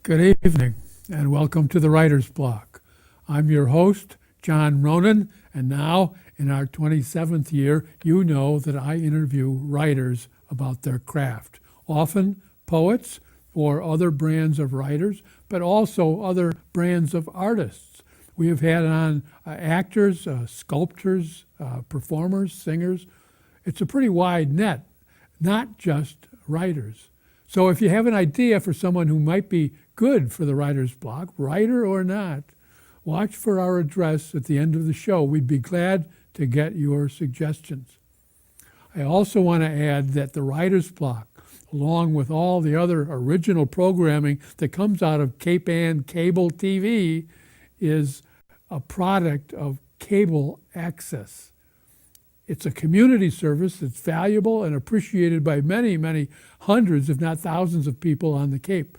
Good evening, and welcome to the Writer's Block. I'm your host, John Ronan, and now, in our 27th year, you know that I interview writers about their craft, often poets or other brands of writers, but also other brands of artists. We have had on actors, sculptors, performers, singers. It's a pretty wide net, not just writers. So if you have an idea for someone who might be good for the Writer's Block, writer or not, watch for our address at the end of the show. We'd be glad to get your suggestions. I also want to add that the Writer's Block, along with all the other original programming that comes out of Cape Ann Cable TV, is a product of cable access. It's a community service that's valuable and appreciated by many, many hundreds, if not thousands of people on the Cape.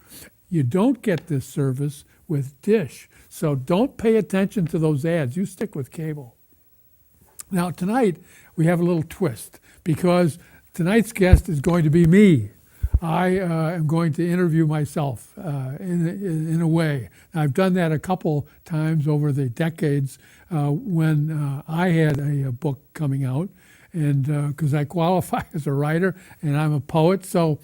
You don't get this service with Dish, so don't pay attention to those ads. You stick with cable. Now, tonight, we have a little twist because tonight's guest is going to be me. I am going to interview myself in a way. I've done that a couple times over the decades when I had a book coming out, and because I qualify as a writer and I'm a poet, so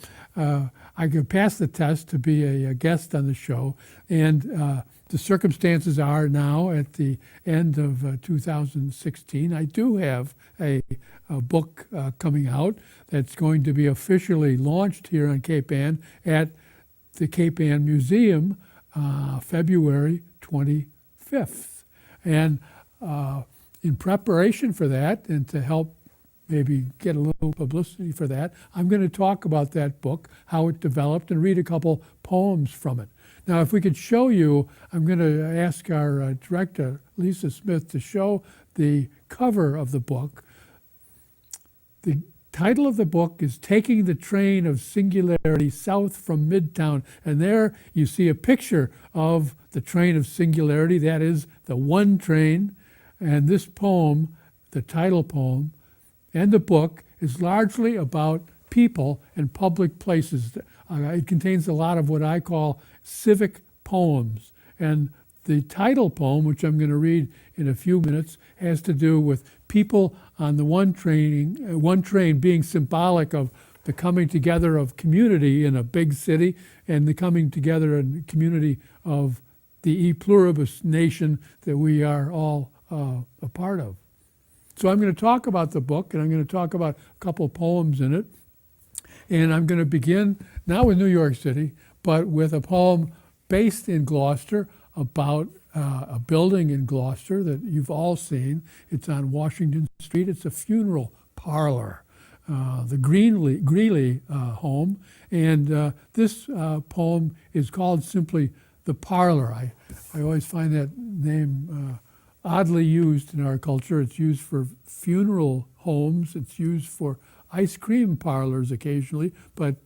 I could pass the test to be a guest on the show. And the circumstances are now at the end of 2016, I do have a book coming out that's going to be officially launched here on Cape Ann at the Cape Ann Museum February 25th. And in preparation for that and to help maybe get a little publicity for that, I'm going to talk about that book, how it developed, and read a couple poems from it. Now, if we could show you, I'm going to ask our director, Lisa Smith, to show the cover of the book. The title of the book is Taking the Train of Singularity South from Midtown. And there you see a picture of the train of singularity. That is the one train. And this poem, the title poem, and the book is largely about people and public places. It contains a lot of what I call civic poems. And the title poem, which I'm going to read in a few minutes, has to do with people on the one train being symbolic of the coming together of community in a big city and the coming together in community of the e pluribus nation that we are all a part of. So I'm going to talk about the book, and I'm going to talk about a couple poems in it. And I'm going to begin not with New York City, but with a poem based in Gloucester about a building in Gloucester that you've all seen. It's on Washington Street. It's a funeral parlor, the Greeley home. And this poem is called simply The Parlor. I always find that name oddly used in our culture. It's used for funeral homes. It's used for ice cream parlors occasionally, but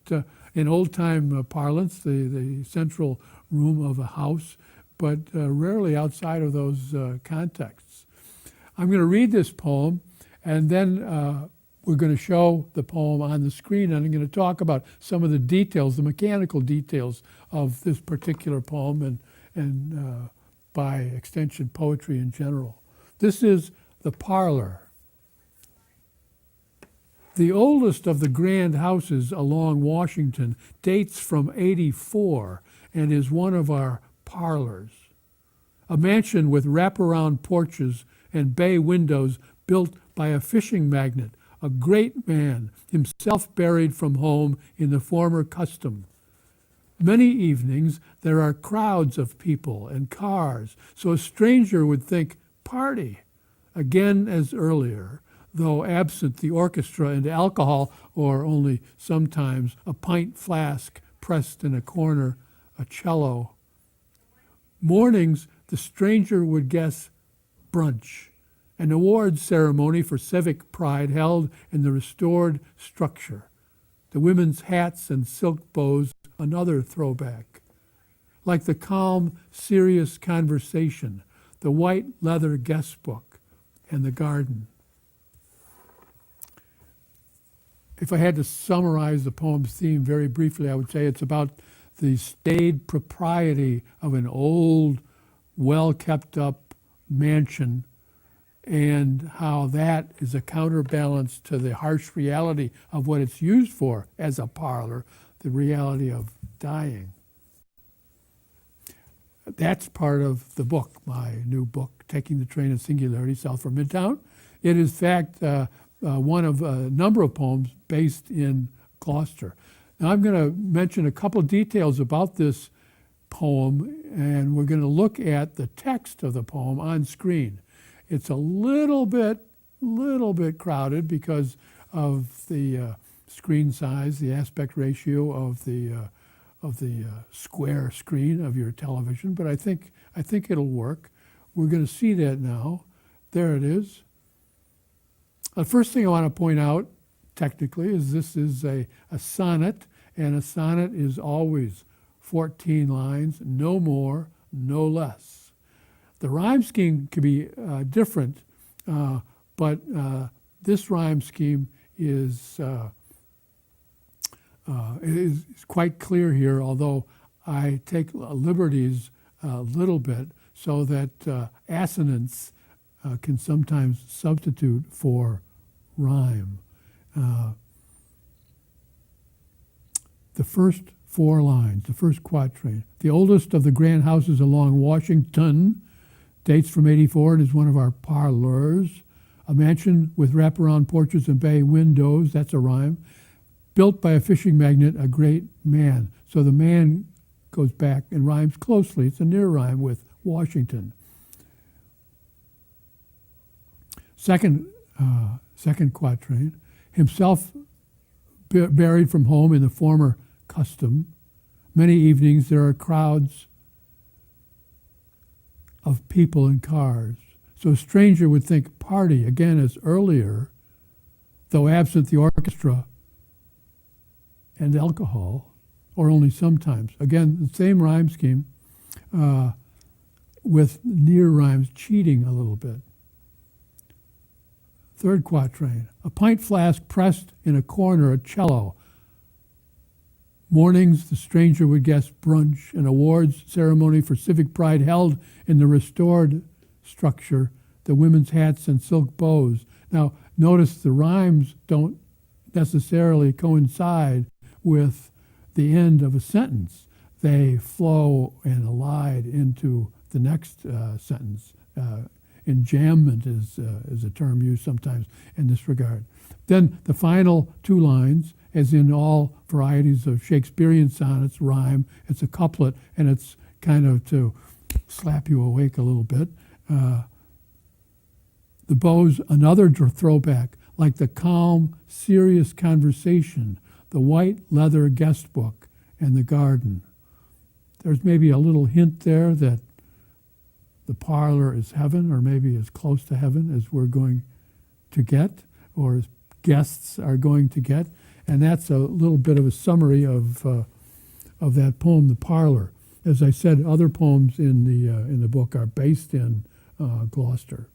in old-time parlance, the central room of a house, but rarely outside of those contexts. I'm going to read this poem, and then we're going to show the poem on the screen, and I'm going to talk about some of the details, the mechanical details of this particular poem and by extension, poetry in general. This is The Parlor. The oldest of the grand houses along Washington dates from '84 and is one of our parlors. A mansion with wraparound porches and bay windows built by a fishing magnate, a great man, himself buried from home in the former custom. Many evenings there are crowds of people and cars, so a stranger would think party, again as earlier, though absent the orchestra and alcohol, or only sometimes a pint flask pressed in a corner, a cello. Mornings the stranger would guess brunch, an awards ceremony for civic pride held in the restored structure. The women's hats and silk bows, another throwback. Like the calm, serious conversation, the white leather guest book, and the garden. If I had to summarize the poem's theme very briefly, I would say it's about the staid propriety of an old, well-kept-up mansion, and how that is a counterbalance to the harsh reality of what it's used for as a parlor, the reality of dying. That's part of the book, my new book, Taking the Train of Singularity South from Midtown. It is, in fact, one of a number of poems based in Gloucester. Now I'm going to mention a couple details about this poem, and we're going to look at the text of the poem on screen. It's a little bit crowded because of the screen size, the aspect ratio of the square screen of your television, but I think it'll work. We're going to see that now. There it is. The first thing I want to point out, technically, is this is a sonnet, and a sonnet is always 14 lines, no more, no less. The rhyme scheme can be different, but this rhyme scheme is quite clear here, although I take liberties a little bit so that assonance can sometimes substitute for rhyme. The first 4 lines, the first quatrain. The oldest of the grand houses along Washington dates from '84 and is one of our parlors. A mansion with wraparound porches and bay windows, that's a rhyme. Built by a fishing magnate, a great man. So the man goes back and rhymes closely. It's a near rhyme with Washington. Second quatrain. Himself buried from home in the former custom. Many evenings there are crowds of people and cars. So a stranger would think party, again as earlier, though absent the orchestra and alcohol, or only sometimes. Again, the same rhyme scheme with near rhymes cheating a little bit. Third quatrain. A pint flask pressed in a corner, a cello. Mornings, the stranger would guest brunch, an awards ceremony for civic pride held in the restored structure, the women's hats and silk bows. Now, notice the rhymes don't necessarily coincide with the end of a sentence. They flow and allied into the next sentence. Enjambment is a term used sometimes in this regard. Then the final 2 lines, as in all varieties of Shakespearean sonnets, rhyme. It's a couplet, and it's kind of to slap you awake a little bit. The bow's another throwback, like the calm, serious conversation, the white leather guest book, and the garden. There's maybe a little hint there that the parlor is heaven, or maybe as close to heaven as we're going to get, or as guests are going to get. And that's a little bit of a summary of that poem, The Parlor. As I said, other poems in the book are based in Gloucester.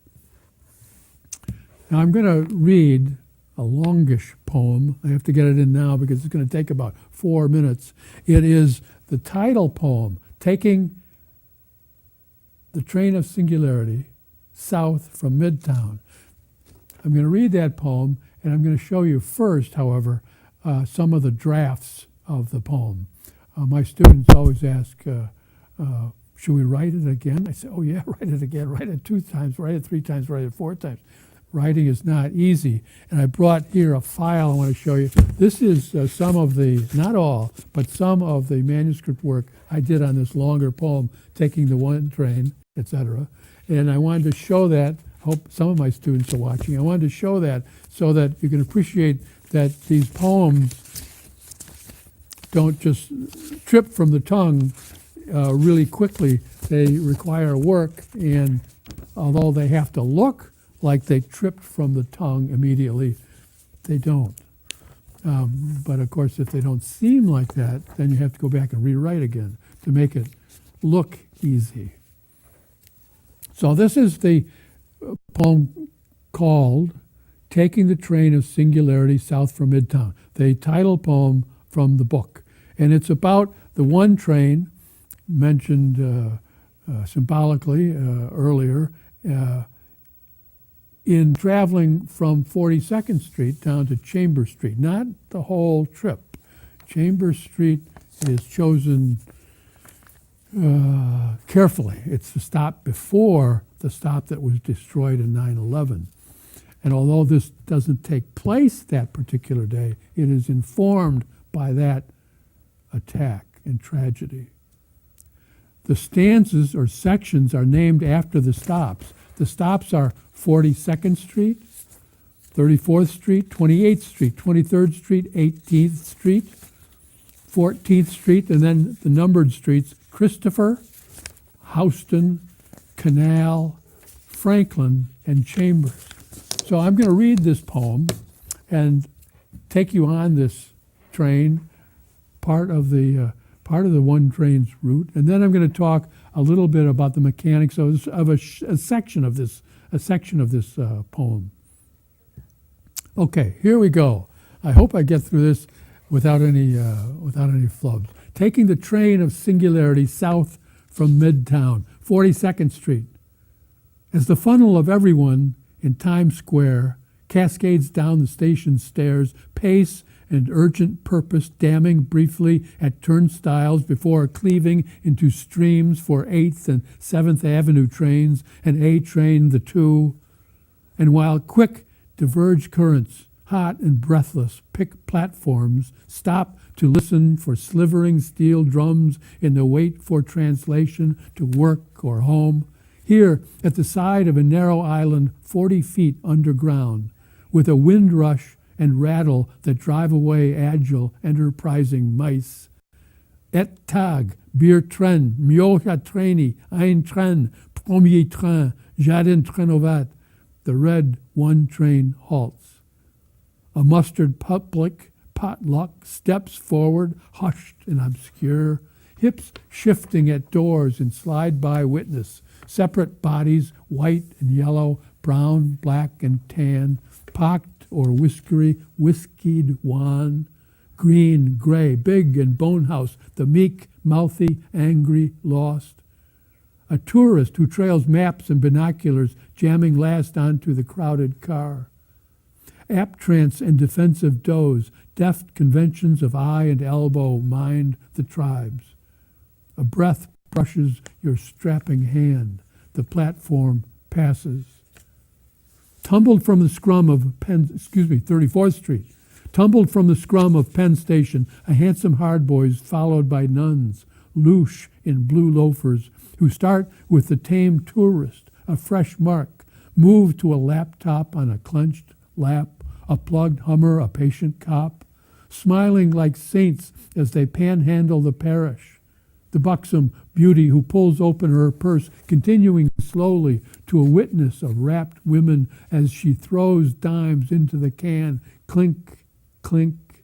Now I'm going to read a longish poem. I have to get it in now because it's going to take about 4 minutes. It is the title poem, Taking the Train of Singularity South from Midtown. I'm going to read that poem, and I'm going to show you first, however, some of the drafts of the poem. My students always ask, should we write it again? I say, oh yeah, write it again. Write it 2 times, write it 3 times, write it 4 times. Writing is not easy. And I brought here a file I want to show you. This is some of the, not all, but some of the manuscript work I did on this longer poem, Taking the One Train, etc. And I wanted to show that. Hope some of my students are watching. I wanted to show that so that you can appreciate that these poems don't just trip from the tongue really quickly. They require work, and although they have to look like they tripped from the tongue immediately, they don't. But of course, if they don't seem like that, then you have to go back and rewrite again to make it look easy. So this is the poem called Taking the Train of Singularity South from Midtown, the title poem from the book. And it's about The one train mentioned symbolically earlier, in traveling from 42nd Street down to Chambers Street, not the whole trip. Chambers Street is chosen carefully. It's the stop before the stop that was destroyed in 9/11. And although this doesn't take place that particular day, it is informed by that attack and tragedy. The stanzas or sections are named after the stops. The stops are 42nd Street, 34th Street, 28th Street, 23rd Street, 18th Street, 14th Street, and then the numbered streets, Christopher, Houston, Canal, Franklin, and Chambers. So I'm going to read this poem and take you on this train, part of the one train's route, and then I'm going to talk a little bit about the mechanics of a section of this poem. Okay, here we go. I hope I get through this without any flubs. Taking the train of singularity south from Midtown, 42nd Street, as the funnel of everyone in Times Square cascades down the station stairs, pace and urgent purpose damming briefly at turnstiles before cleaving into streams for 8th and 7th Avenue trains and A train the 2, and while quick diverge currents, hot and breathless, pick platforms, stop to listen for slivering steel drums in the wait for translation to work or home, here at the side of a narrow island 40 feet underground, with a wind rush and rattle that drive away agile, enterprising mice. Et tag, bir tren, miocha treni, ein tren, premier train, jadin trenovat. The red one train halts. A mustered public potluck steps forward, hushed and obscure, hips shifting at doors in slide-by witness, separate bodies, white and yellow, brown, black, and tan, pocked or whiskied wan, green, gray, big and bonehouse, the meek, mouthy, angry, lost. A tourist who trails maps and binoculars, jamming last onto the crowded car. Aptrance and defensive doze, deft conventions of eye and elbow mind the tribes. A breath brushes your strapping hand. The platform passes. Tumbled from the scrum of 34th Street. Tumbled from the scrum of Penn Station, a handsome hardboys followed by nuns, louche in blue loafers, who start with the tame tourist, a fresh mark, move to a laptop on a clenched lap, a plugged Hummer, a patient cop, smiling like saints as they panhandle the parish. The buxom beauty who pulls open her purse, continuing slowly to a witness of rapt women as she throws dimes into the can, clink, clink.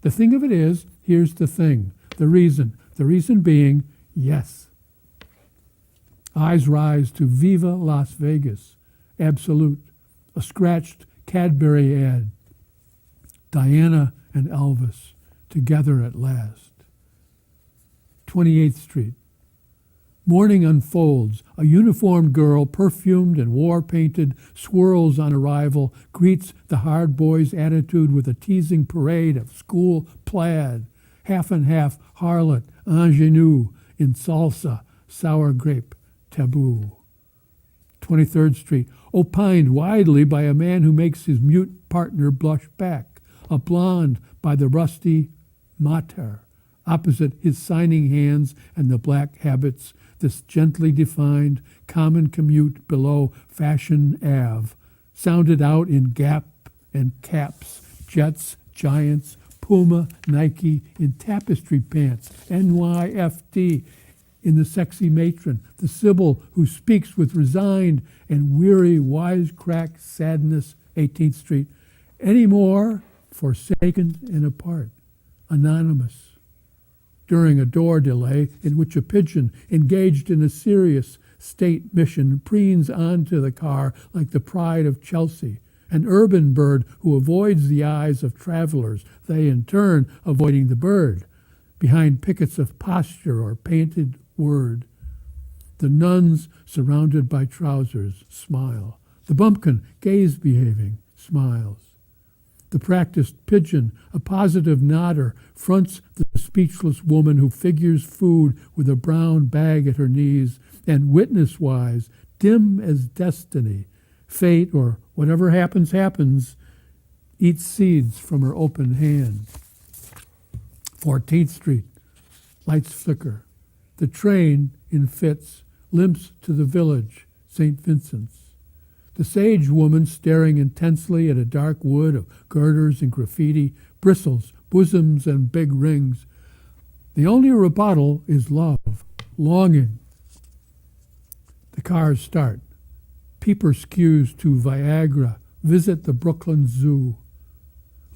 The thing of it is, here's the thing, the reason being, yes. Eyes rise to Viva Las Vegas, Absolute, a scratched Cadbury ad. Diana and Elvis, together at last. 28th Street. Morning unfolds. A uniformed girl, perfumed and war-painted, swirls on arrival, greets the hard boy's attitude with a teasing parade of school plaid, half and half harlot, ingenue, in salsa, sour grape, taboo. 23rd Street. Opined widely by a man who makes his mute partner blush back, a blonde by the rusty mater, opposite his signing hands and the black habits, this gently defined common commute below Fashion Ave, sounded out in Gap and Caps, Jets, Giants, Puma, Nike, in tapestry pants, NYFD, in the sexy matron, the Sybil who speaks with resigned and weary wisecrack sadness, 18th Street, any more forsaken and apart, anonymous. During a door delay in which a pigeon engaged in a serious state mission preens onto the car like the pride of Chelsea, an urban bird who avoids the eyes of travelers, they in turn avoiding the bird. behind pickets of posture or painted word. The nuns, surrounded by trousers, smile. The bumpkin, gaze behaving, smiles. The practiced pigeon, a positive nodder, fronts the speechless woman who figures food with a brown bag at her knees, and witness-wise, dim as destiny, fate, or whatever happens, happens, eats seeds from her open hand. 14th Street, lights flicker. The train, in fits, limps to the village, St. Vincent's. The sage woman, staring intensely at a dark wood of girders and graffiti, bristles, bosoms, and big rings. The only rebuttal is love, longing. The cars start. Peeper skews to Viagra, visit the Brooklyn Zoo.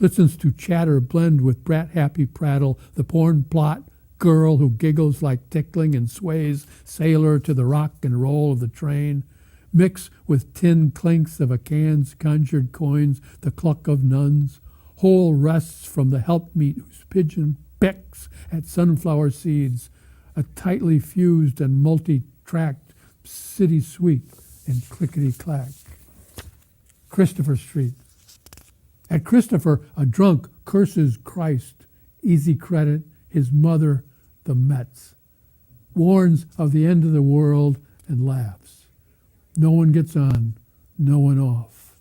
Listens to chatter blend with brat-happy prattle, the porn plot, girl who giggles like tickling and sways sailor to the rock and roll of the train. Mix with tin clinks of a can's conjured coins, the cluck of nuns, whole rests from the helpmeet whose pigeon pecks at sunflower seeds, a tightly fused and multi-tracked city suite and clickety-clack. Christopher Street. At Christopher, a drunk curses Christ, easy credit, his mother, the Mets, warns of the end of the world and laughs. No one gets on, no one off.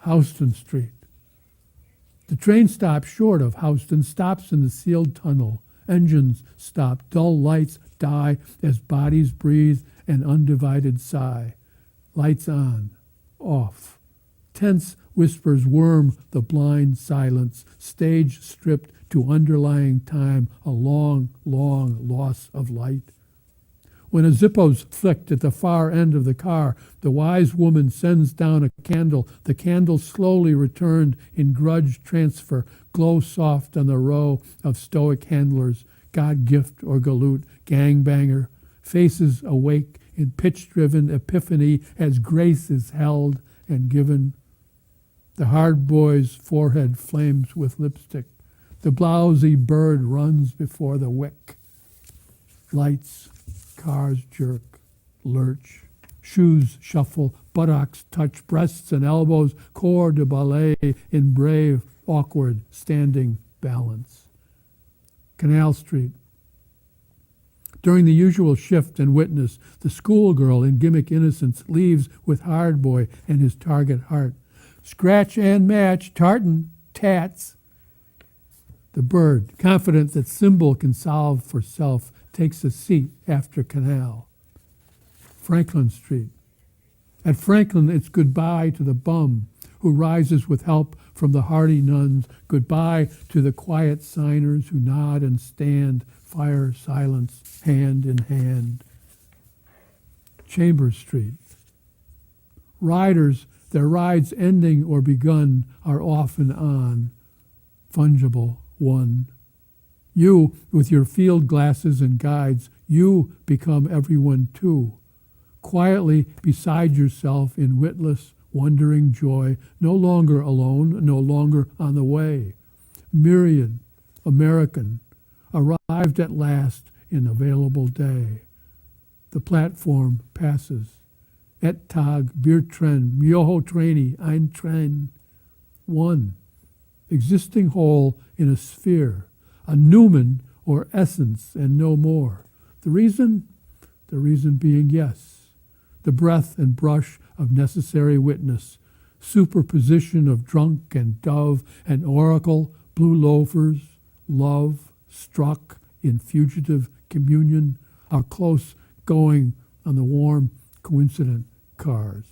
Houston Street. The train stops short of Houston, stops in the sealed tunnel. Engines stop, dull lights die as bodies breathe an undivided sigh. Lights on, off. Tense whispers worm the blind silence, stage stripped to underlying time, a long, long loss of light. When a Zippo's flicked at the far end of the car, the wise woman sends down a candle. The candle slowly returned in grudge transfer, glow soft on the row of stoic handlers, God gift or galoot, gangbanger, faces awake in pitch-driven epiphany as grace is held and given. The hard boy's forehead flames with lipstick. The blousy bird runs before the wick. Lights, cars jerk, lurch. Shoes shuffle, buttocks touch breasts and elbows, corps de ballet in brave, awkward, standing balance. Canal Street. During the usual shift and witness, the schoolgirl in gimmick innocence leaves with hard boy and his target heart. Scratch and match, tartan, tats. The bird, confident that symbol can solve for self, takes a seat after canal. Franklin Street. At Franklin, it's goodbye to the bum who rises with help from the hardy nuns, goodbye to the quiet signers who nod and stand, fire, silence, hand in hand. Chambers Street. Riders, their rides ending or begun, are off and on, fungible, one. You, with your field glasses and guides, you become everyone too. Quietly beside yourself in witless, wondering joy, no longer alone, no longer on the way. Myriad, American, arrived at last in available day. The platform passes. Et Tag, Bir Tren, Myoho Traini, Ein Tren. One, existing whole in a sphere, a Newman or essence and no more. The reason being yes. The breath and brush of necessary witness, superposition of drunk and dove and oracle, blue loafers, love, struck in fugitive communion, our close going on the warm, coincident cars.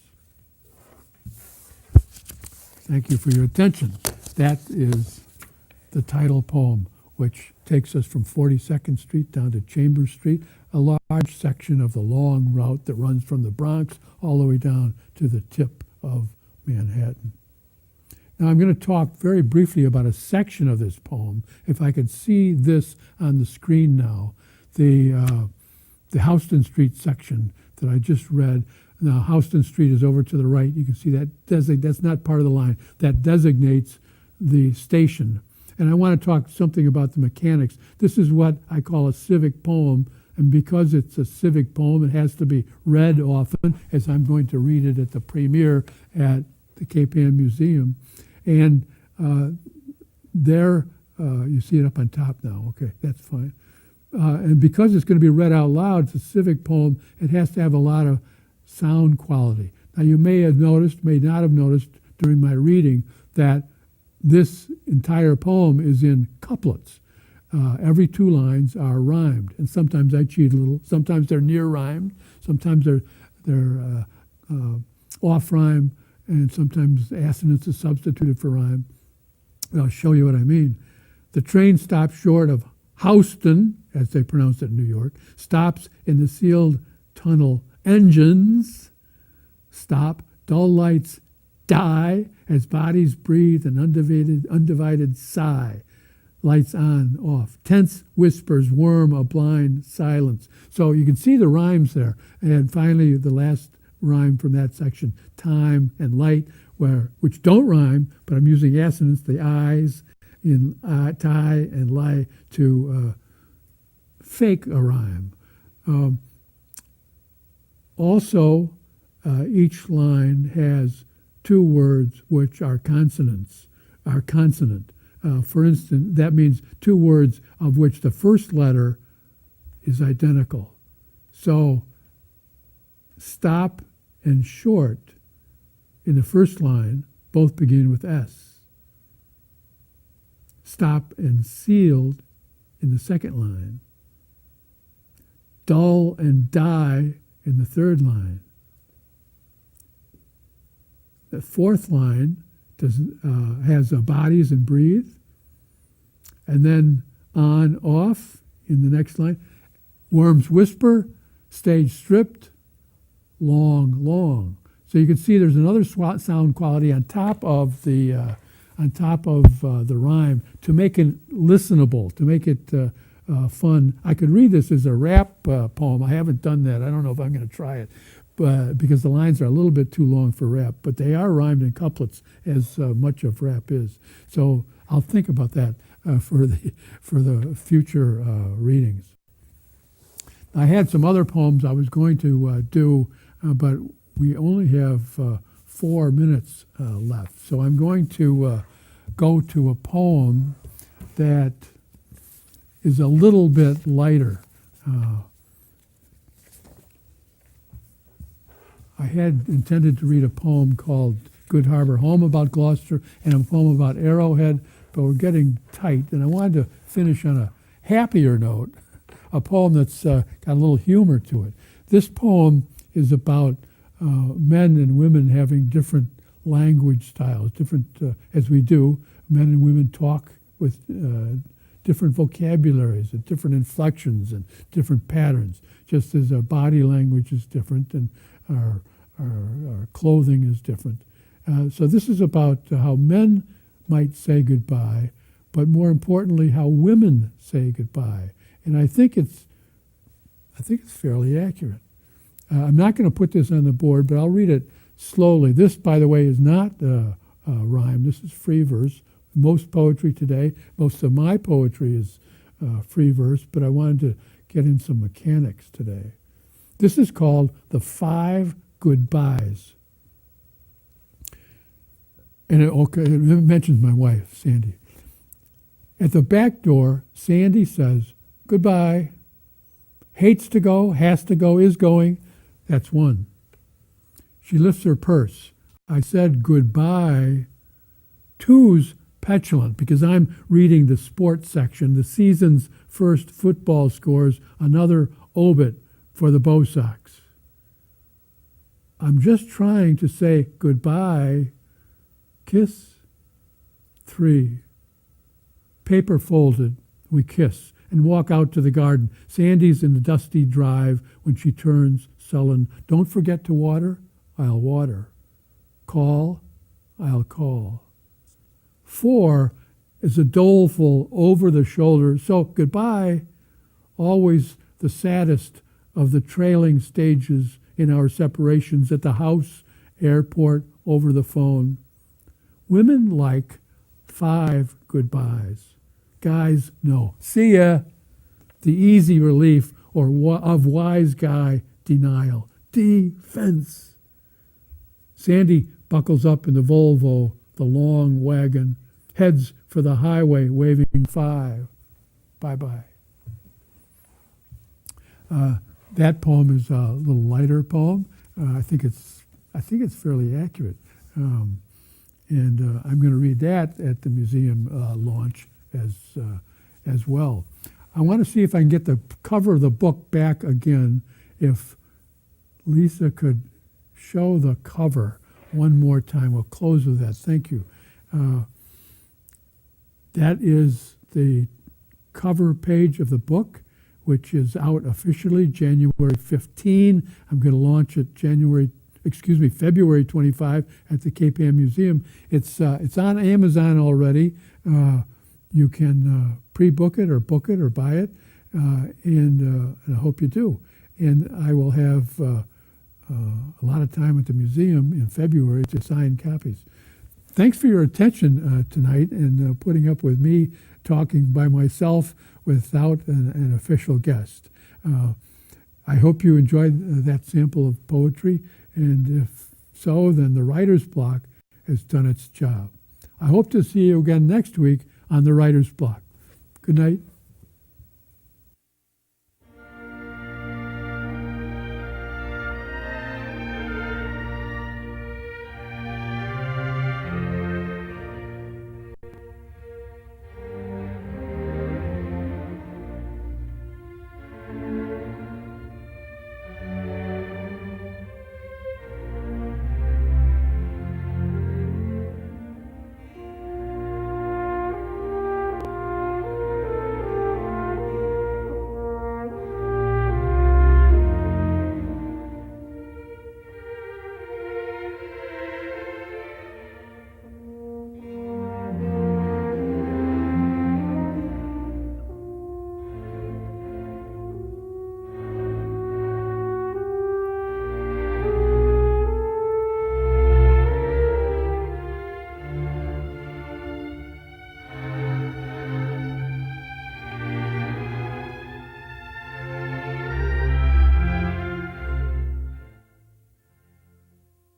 Thank you for your attention. That is the title poem, which takes us from 42nd Street down to Chambers Street, a large section of the long route that runs from the Bronx all the way down to the tip of Manhattan. Now I'm going to talk very briefly about a section of this poem. If I could see this on the screen now, the Houston Street section that I just read. Now Houston Street is over to the right. You can see that that's not part of the line. That designates the station. And I want to talk something about the mechanics. This is what I call a civic poem, and because it's a civic poem, it has to be read often, as I'm going to read it at the premiere at the Cape Ann Museum. And there, you see it up on top now. Okay, that's fine. And because it's going to be read out loud, it's a civic poem, it has to have a lot of sound quality. Now, you may have noticed, may not have noticed during my reading, that this entire poem is in couplets. Every two lines are rhymed, and sometimes I cheat a little. Sometimes they're near rhymed, sometimes they're off rhyme, and sometimes assonance is substituted for rhyme. I'll show you what I mean. The train stops short of Houston, as they pronounce it in New York, stops in the sealed tunnel. Engines stop, dull lights die as bodies breathe an undivided sigh. Lights on, off. Tense whispers worm a blind silence. So you can see the rhymes there. And finally, the last rhyme from that section, time and light, which don't rhyme, but I'm using assonance, the eyes in tie and lie to fake a rhyme. Also, each line has two words which are consonant. For instance, that means two words of which the first letter is identical. So, stop and short in the first line both begin with S. Stop and sealed in the second line. Dull and die in the third line. The fourth line has bodies and breathe. And then on, off in the next line. Worms whisper, stage stripped, long, long. So you can see there's another sound quality on top of the rhyme to make it listenable, to make it fun. I could read this as a rap poem. I haven't done that. I don't know if I'm going to try it, but because the lines are a little bit too long for rap. But they are rhymed in couplets, as much of rap is. So I'll think about that for the future readings. I had some other poems I was going to do, but we only have 4 minutes left. So I'm going to go to a poem that is a little bit lighter. I had intended to read a poem called Good Harbor Home about Gloucester and a poem about Arrowhead, but we're getting tight, and I wanted to finish on a happier note, a poem that's got a little humor to it. This poem is about men and women having different language styles, different, as we do, men and women talk with different vocabularies and different inflections and different patterns, just as our body language is different and our clothing is different. So this is about how men might say goodbye, but more importantly, how women say goodbye. And I think it's fairly accurate. I'm not going to put this on the board, but I'll read it slowly. This, by the way, is not rhyme. This is free verse. Most poetry today, most of my poetry is free verse, but I wanted to get in some mechanics today. This is called The 5 Goodbyes. And it mentions my wife, Sandy. At the back door, Sandy says, goodbye. Hates to go, has to go, is going. That's 1. She lifts her purse. I said goodbye. 2's petulant because I'm reading the sports section, the season's first football scores, another obit for the Bo Sox. I'm just trying to say goodbye. Kiss. 3. Paper folded. We kiss and walk out to the garden. Sandy's in the dusty drive when she turns sullen. Don't forget to water. I'll water. Call. I'll call. 4 is a doleful over-the-shoulder. So goodbye. Always the saddest of the trailing stages in our separations at the house, airport, over the phone. Women like 5 goodbyes. goodbyes. Guys, no. See ya. The easy relief of wise guy denial. Defense. Sandy buckles up in the Volvo, the long wagon, heads for the highway, waving 5. Bye-bye. That poem is a little lighter poem. I think it's fairly accurate. And I'm going to read that at the museum launch as well. I want to see if I can get the cover of the book back again. If Lisa could show the cover one more time. We'll close with that. Thank you. That is the cover page of the book, which is out officially January 15. I'm going to launch it February 25 at the Cape Ann Museum. It's on Amazon already. You can pre-book it or book it or buy it, and I hope you do. And I will have a lot of time at the museum in February to sign copies. Thanks for your attention tonight and putting up with me talking by myself without an official guest. I hope you enjoyed that sample of poetry, and if so, then the Writer's Block has done its job. I hope to see you again next week on the Writer's Block. Good night.